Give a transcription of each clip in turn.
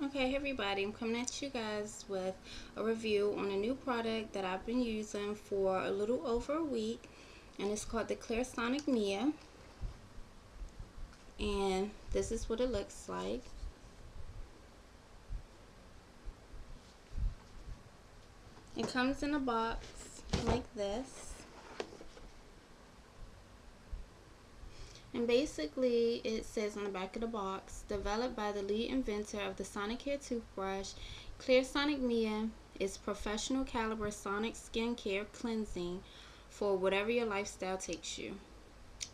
Okay, hey everybody, I'm coming at you guys with a review on a new product that I've been using for a little over a week, and it's called the Clarisonic Mia, and this is what it looks like. It comes in a box like this, and basically it says on the back of the box, developed by the lead inventor of the Sonicare toothbrush, Clarisonic Mia is professional caliber sonic skincare cleansing for whatever your lifestyle takes you.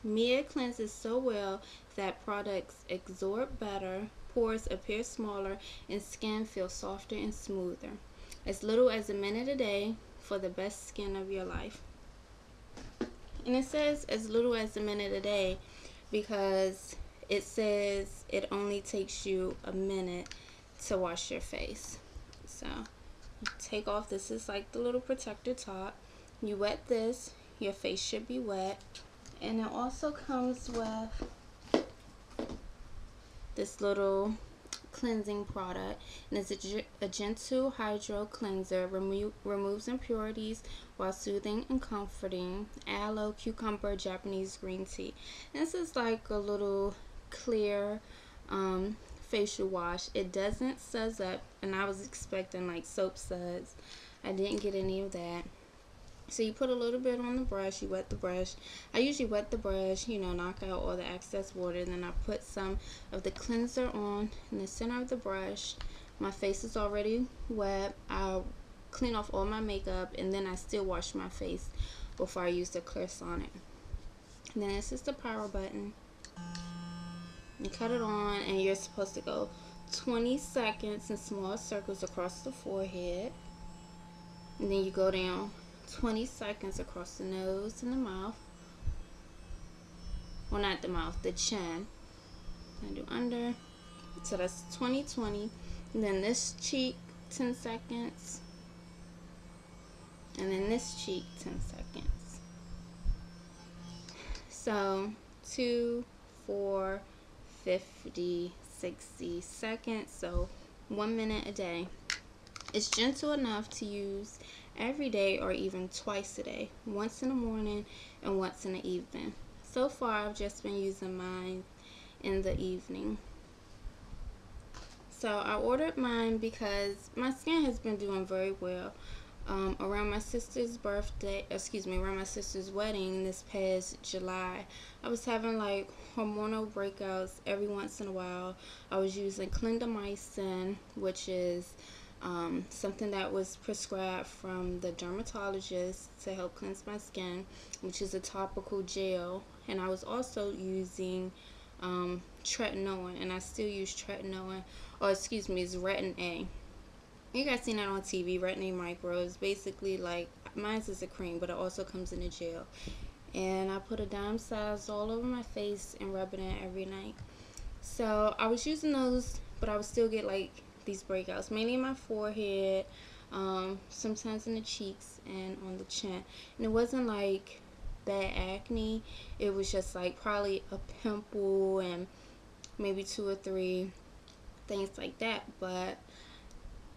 Mia cleanses so well that products absorb better, pores appear smaller, and skin feels softer and smoother. As little as a minute a day for the best skin of your life. And it says as little as a minute a day because it says it only takes you a minute to wash your face. So take off, this is like the little protector top. You wet this, your face should be wet. And it also comes with this little cleansing product, and it's a gentle hydro cleanser, removes impurities while soothing and comforting. Aloe, cucumber, Japanese green tea. And this is like a little clear facial wash. It doesn't suds up, and I was expecting like soap suds. I didn't get any of that. So you put a little bit on the brush, you wet the brush. I usually wet the brush, knock out all the excess water, and then I put some of the cleanser on in the center of the brush. My face is already wet. I'll clean off all my makeup, and then I still wash my face before I use the Clarisonic. And then this is the power button. You cut it on, and you're supposed to go 20 seconds in small circles across the forehead. And then you go down 20 seconds across the nose and the mouth. Well, not the mouth, the chin. I do under. So that's 20, 20. And then this cheek, 10 seconds. And then this cheek, 10 seconds. So 2, 4, 50, 60 seconds. So 1 minute a day. It's gentle enough to use every day or even twice a day, once in the morning and once in the evening. So far I've just been using mine in the evening. So I ordered mine because my skin has been doing very well. Around my sister's around my sister's wedding this past July, I was having like hormonal breakouts every once in a while. I was using clindamycin, which is something that was prescribed from the dermatologist to help cleanse my skin, which is a topical gel. And I was also using tretinoin, and I still use tretinoin, it's Retin A. You guys seen that on TV, Retin A Micro. It's basically like, mine is a cream, but it also comes in a gel. And I put a dime size all over my face and rub it in every night. So I was using those, but I would still get like these breakouts, mainly in my forehead, sometimes in the cheeks and on the chin. And it wasn't like bad acne, it was just like probably a pimple and maybe 2 or 3 things like that. But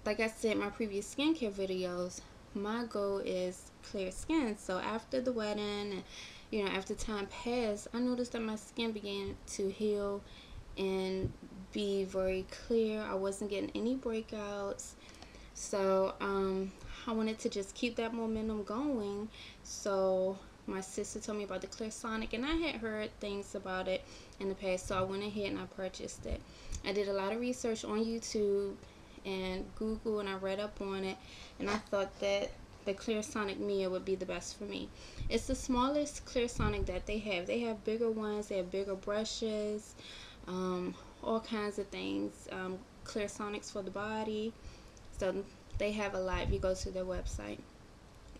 like I said in my previous skincare videos, my goal is clear skin. So after the wedding and after time passed, I noticed that my skin began to heal and be very clear. I wasn't getting any breakouts. So I wanted to just keep that momentum going. So my sister told me about the Clarisonic, and I had heard things about it in the past, so I went ahead and I purchased it. I did a lot of research on YouTube and Google, and I read up on it, and I thought that the Clarisonic Mia would be the best for me. It's the smallest Clarisonic that they have. They have bigger ones, they have bigger brushes, all kinds of things, Clarisonics for the body. So they have a lot if you go to their website.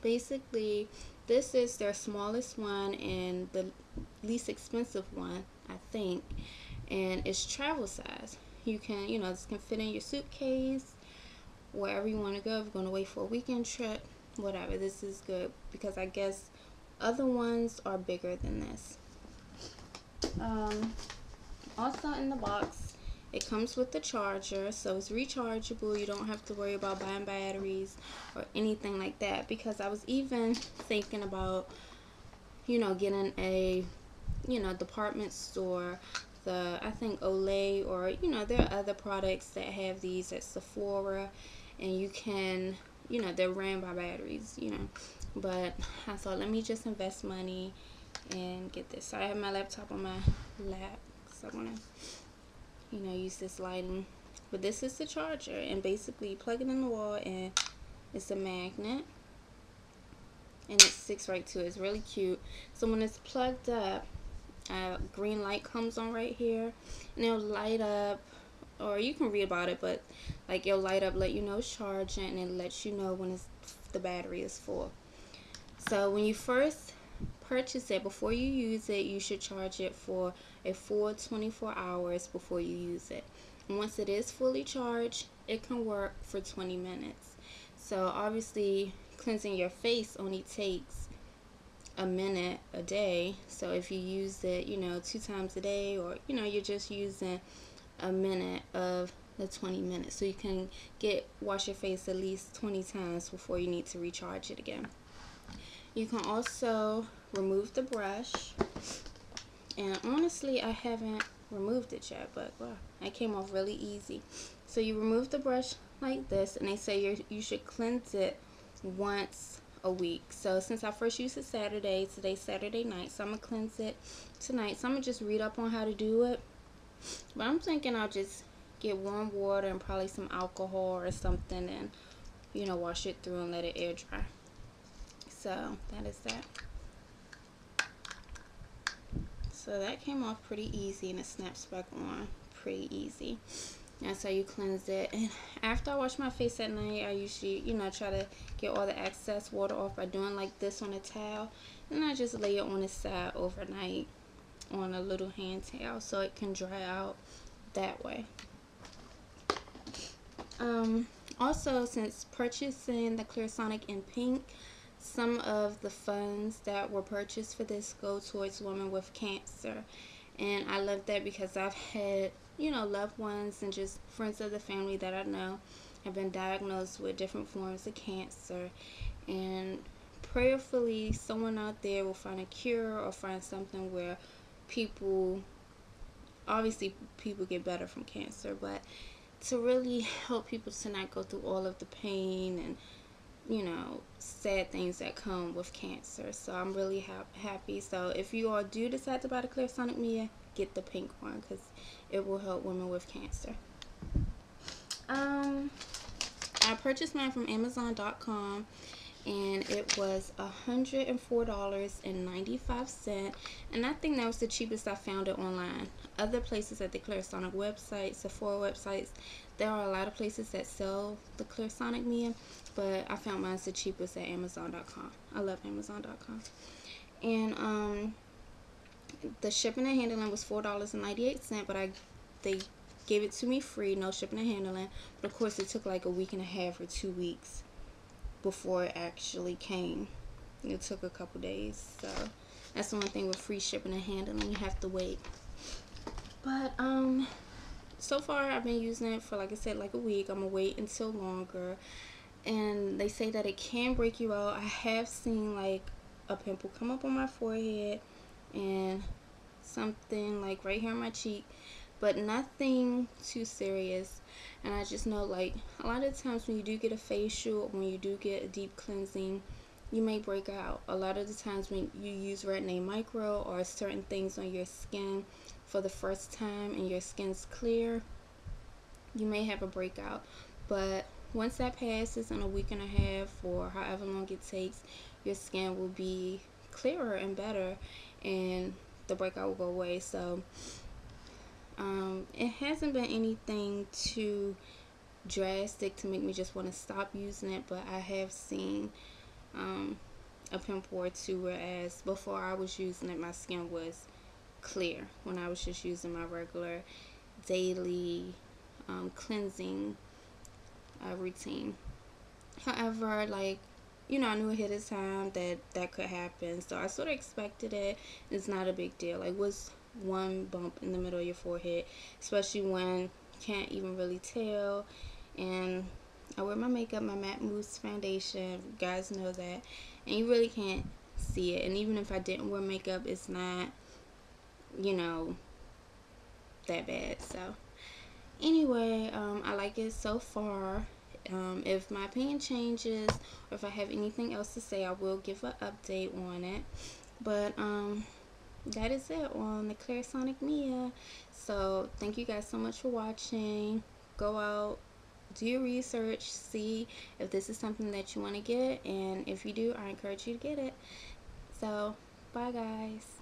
Basically, this is their smallest one and the least expensive one, I think, and it's travel size. You can, this can fit in your suitcase, wherever you want to go. If you're going to wait for a weekend trip, whatever. This is good because I guess other ones are bigger than this. Also in the box, It comes with the charger, so it's rechargeable. You don't have to worry about buying batteries or anything like that, because I was even thinking about, getting a, department store, I think Olay, or, there are other products that have these at Sephora, and you can, they're ran by batteries, but I thought, let me just invest money and get this. So I have my laptop on my lap, so I want to, use this lighting. But this is the charger, and basically you plug it in the wall, and it's a magnet, and it sticks right to it. It's really cute. So when it's plugged up, a green light comes on right here, and it'll light up, or you can read about it, but like it'll light up, let you know it's charging, and it lets you know when the battery is full. So when you first purchase it, before you use it, you should charge it for a full 24 hours before you use it. And once it is fully charged, it can work for 20 minutes. So obviously cleansing your face only takes a minute a day. So if you use it, 2 times a day, or you're just using a minute of the 20 minutes, so you can wash your face at least 20 times before you need to recharge it again. You can also remove the brush, and honestly I haven't removed it yet, but wow, it came off really easy. So you remove the brush like this, and they say you should cleanse it once a week. So since I first used it Saturday, today's Saturday night, so I'm gonna cleanse it tonight. So I'm gonna just read up on how to do it, but I'm thinking I'll just get warm water and probably some alcohol or something, and wash it through and let it air dry. So that is that. So that came off pretty easy, and it snaps back on pretty easy. That's how you cleanse it. And after I wash my face at night, I usually, try to get all the excess water off by doing like this on a towel. And I just lay it on the side overnight on a little hand towel so it can dry out that way. Also, since purchasing the Clarisonic in pink, some of the funds that were purchased for this go towards women with cancer. And I love that because I've had, loved ones and just friends of the family that I know have been diagnosed with different forms of cancer. And prayerfully, someone out there will find a cure or find something where obviously people get better from cancer, but to really help people to not go through all of the pain and sad things that come with cancer. So I'm really happy. So if you all do decide to buy the Clarisonic Mia, get the pink one because it will help women with cancer. I purchased mine from Amazon.com, and it was $104.95, and I think that was the cheapest I found it online. Other places at the Clarisonic website, Sephora websites, there are a lot of places that sell the Clarisonic Mia, but I found mine the cheapest at Amazon.com. I love Amazon.com. And the shipping and handling was $4.98, but they gave it to me free, no shipping and handling. But of course, it took like a week and a half or 2 weeks before it actually came. It took a couple days. So that's the one thing with free shipping and handling, you have to wait. But so far I've been using it for, like I said, like a week. I'm gonna wait until longer. And they say that it can break you out. I have seen like a pimple come up on my forehead and something like right here on my cheek, but nothing too serious. And I just know, like, a lot of times when you do get a facial, when you do get a deep cleansing, you may break out. A lot of the times when you use Retin-A Micro or certain things on your skin for the first time and your skin's clear, you may have a breakout. But once that passes in a week and a half or however long it takes, your skin will be clearer and better, and the breakout will go away. So it hasn't been anything too drastic to make me just want to stop using it, but I have seen a pimple or two, whereas before I was using it, my skin was clear when I was just using my regular daily cleansing routine. However, like, I knew ahead of time that could happen, so I sort of expected it. It's not a big deal. Like, what's one bump in the middle of your forehead, especially when can't even really tell. And I wear my makeup, my matte mousse foundation, you guys know that, and you really can't see it. And even if I didn't wear makeup, it's not, you know, that bad. So anyway, I like it so far. If my opinion changes or if I have anything else to say, I will give an update on it. But that is it on the Clarisonic Mia. So thank you guys so much for watching. Go out, do your research, see if this is something that you want to get, and if you do, I encourage you to get it. So bye guys.